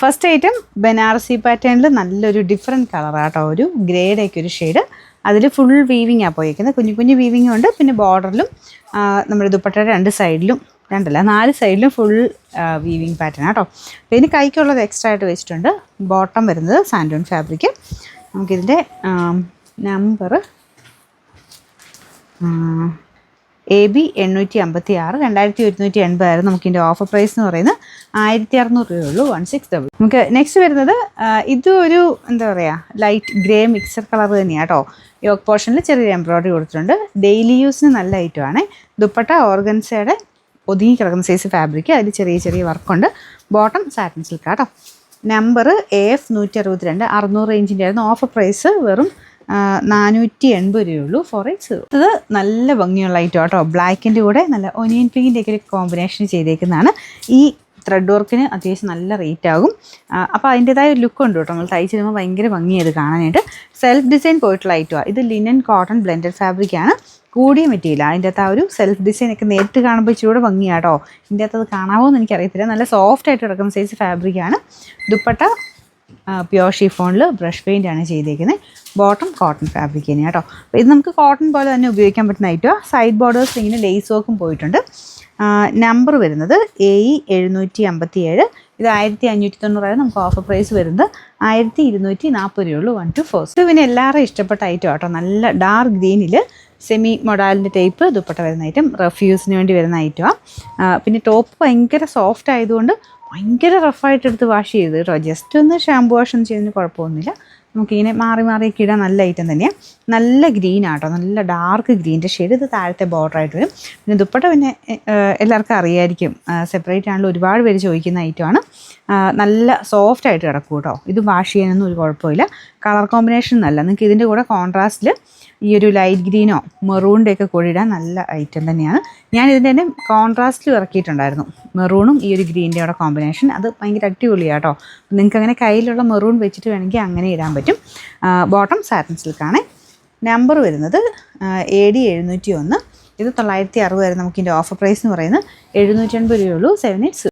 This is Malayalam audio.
ഫസ്റ്റ് ഐറ്റം ബനാറസി പാറ്റേണിൽ നല്ലൊരു ഡിഫറെൻറ്റ് കളറാട്ടോ, ഒരു ഗ്രേഡൊക്കെ ഒരു ഷെയ്ഡ്. അതിൽ ഫുൾ വീവിങ്ങാണ് പോയിരിക്കുന്നത്. കുഞ്ഞു കുഞ്ഞു വീവിങ്ങും ഉണ്ട്. പിന്നെ ബോർഡറിലും നമ്മുടെ ദുപ്പട്ടയുടെ 2 സൈഡിലും 4 സൈഡിലും ഫുൾ വീവിങ് പാറ്റേൺ ആട്ടോ. അപ്പോൾ ഇതിന് കൈക്കുള്ളത് എക്സ്ട്രാ ആയിട്ട് വെച്ചിട്ടുണ്ട്. ബോട്ടം വരുന്നത് സാൻഡോൺ ഫാബ്രിക്. നമുക്കിതിൻ്റെ നമ്പർ AB 856, 2180 ആയിരുന്നു. നമുക്കിതിൻ്റെ ഓഫർ പ്രൈസ് എന്ന് പറയുന്നത് 1600 രൂപയുള്ളൂ. 1600. നമുക്ക് നെക്സ്റ്റ് വരുന്നത് ഇതൊരു എന്താ പറയുക ലൈറ്റ് ഗ്രേ മിക്സർ കളർ തന്നെയാണ് കേട്ടോ. യോക്ക് പോർഷനിൽ ചെറിയൊരു എംബ്രോയിഡറി കൊടുത്തിട്ടുണ്ട്. ഡെയിലി യൂസിന് നല്ല ഐറ്റമാണ്. ദുപ്പട്ട ഓർഗൻസയുടെ ഒതുങ്ങി കിടക്കുന്ന സൈസ് ഫാബ്രിക്, അതിൽ ചെറിയ ചെറിയ വർക്കുണ്ട്. ബോട്ടം സാറ്റിൻ സിൽക്ക് കേട്ടോ. നമ്പർ AF 162, 600 റേഞ്ചിൻ്റെ ആയിരുന്നു. ഓഫർ പ്രൈസ് വെറും 480 രൂപയുള്ളൂ. 480. ഇത് നല്ല ഭംഗിയുള്ള ഐറ്റം കേട്ടോ. ബ്ലാക്കിൻ്റെ കൂടെ നല്ല ഒനിയൻ പിങ്കിൻ്റെ ഒക്കെ ഒരു കോമ്പിനേഷൻ ചെയ്തേക്കുന്നതാണ്. ഈ ത്രെഡ് വർക്കിന് അത്യാവശ്യം നല്ല റേറ്റ് ആകും. അപ്പോൾ അതിൻ്റെതായ ഒരു ലുക്ക് ഉണ്ട് കേട്ടോ. നമ്മൾ തയ്ച്ചിടുമ്പോൾ ഭയങ്കര ഭംഗിയത് കാണാനായിട്ട്. സെൽഫ് ഡിസൈൻ പോയിട്ടുള്ള ഐറ്റമാണ്. ഇത് ലിനൻ കോട്ടൺ ബ്ലെൻഡഡ് ഫാബ്രിക്കാണ്. കൂടിയ മെറ്റീരിയൽ. അതിൻ്റെ അകത്ത് ആ ഒരു സെൽഫ് ഡിസൈനൊക്കെ നേരിട്ട് കാണുമ്പോൾ ഇച്ചിരി കൂടെ ഭംഗിയാട്ടോ. ഇതിൻ്റെ അകത്ത് അത് കാണാമോ എന്ന് എനിക്കറിയത്തില്ല. നല്ല സോഫ്റ്റ് ആയിട്ട് കിടക്കുന്ന സൈസ് ഫാബ്രിക്കാണ്. ദുപ്പട്ട പ്യോർ ഷിഫോണിൽ ബ്രഷ് പെയിൻ്റ് ആണ് ചെയ്തേക്കുന്നത്. ബോട്ടം കോട്ടൺ ഫാബ്രിക് തന്നെയാണ് കേട്ടോ. അപ്പോൾ ഇത് നമുക്ക് കോട്ടൺ പോലെ തന്നെ ഉപയോഗിക്കാൻ പറ്റുന്ന ഐറ്റമാണ്. സൈഡ് ബോർഡേഴ്സ് ഇങ്ങനെ ലേസ് വർക്കും പോയിട്ടുണ്ട്. നമ്പർ വരുന്നത് AE 757. ഇത് 1590 നമുക്ക് ഓഫർ പ്രൈസ് വരുന്നത് 1240 രൂപയുള്ളൂ. 1 to 4. ഇത് പിന്നെ എല്ലാവരും ഇഷ്ടപ്പെട്ട ഐറ്റം കേട്ടോ. നല്ല ഡാർക്ക് ഗ്രീനിൽ സെമി മൊഡാലിൻ്റെ ടൈപ്പ് ദുപ്പട്ട വരുന്ന ഐറ്റം. റഫ്യൂസിന് വേണ്ടി വരുന്ന ഐറ്റമാണ്. പിന്നെ ടോപ്പ് ഭയങ്കര സോഫ്റ്റ് ആയതുകൊണ്ട് ഭയങ്കര റഫായിട്ട് എടുത്ത് വാഷ് ചെയ്ത് കേട്ടോ. ജസ്റ്റ് ഒന്ന് ഷാമ്പു വാഷ് ഒന്നും ചെയ്യുന്നതിന് കുഴപ്പമൊന്നുമില്ല. നമുക്കിങ്ങനെ മാറി മാറിയൊക്കെ ഇടാൻ നല്ല ഐറ്റം തന്നെയാണ്. നല്ല ഗ്രീൻ ആട്ടോ, നല്ല ഡാർക്ക് ഗ്രീൻ്റെ ഷെയ്ഡ്. ഇത് താഴത്തെ ബോർഡറായിട്ട് വരും. പിന്നെ ദുപ്പട്ട പിന്നെ എല്ലാവർക്കും അറിയായിരിക്കും, സെപ്പറേറ്റ് ആണല്ലോ, ഒരുപാട് പേര് ചോദിക്കുന്ന ഐറ്റമാണ്. നല്ല സോഫ്റ്റ് ആയിട്ട് കിടക്കും കേട്ടോ. ഇത് വാഷ് ചെയ്യാനൊന്നും ഒരു കുഴപ്പമില്ല. കളർ കോമ്പിനേഷൻ നല്ല. നിങ്ങൾക്ക് ഇതിൻ്റെ കൂടെ കോൺട്രാസ്റ്റിൽ ഈ ഒരു ലൈറ്റ് ഗ്രീനോ മെറൂണിൻ്റെ ഒക്കെ കൂടി ഇടാൻ നല്ല ഐറ്റം തന്നെയാണ്. ഞാൻ ഇതിൻ്റെ തന്നെ കോൺട്രാസ്റ്റിൽ ഇറക്കിയിട്ടുണ്ടായിരുന്നു, മെറൂണും ഈ ഒരു ഗ്രീൻ്റെ കൂടെ കോമ്പിനേഷൻ. അത് ഭയങ്കര അടിപൊളിയാണ് കേട്ടോ. നിങ്ങൾക്ക് അങ്ങനെ കയ്യിലുള്ള മെറൂൺ വെച്ചിട്ട് വേണമെങ്കിൽ അങ്ങനെ ഇടാൻ പറ്റും. ബോട്ടം സാറ്റിൻ സിൽക്കാണ്. നമ്പർ വരുന്നത് AD 701. ഇത് 960 ആയിരുന്നു. നമുക്കിതിൻ്റെ ഓഫർ പ്രൈസ് എന്ന് പറയുന്നത് 780 രൂപയുള്ളൂ. 780.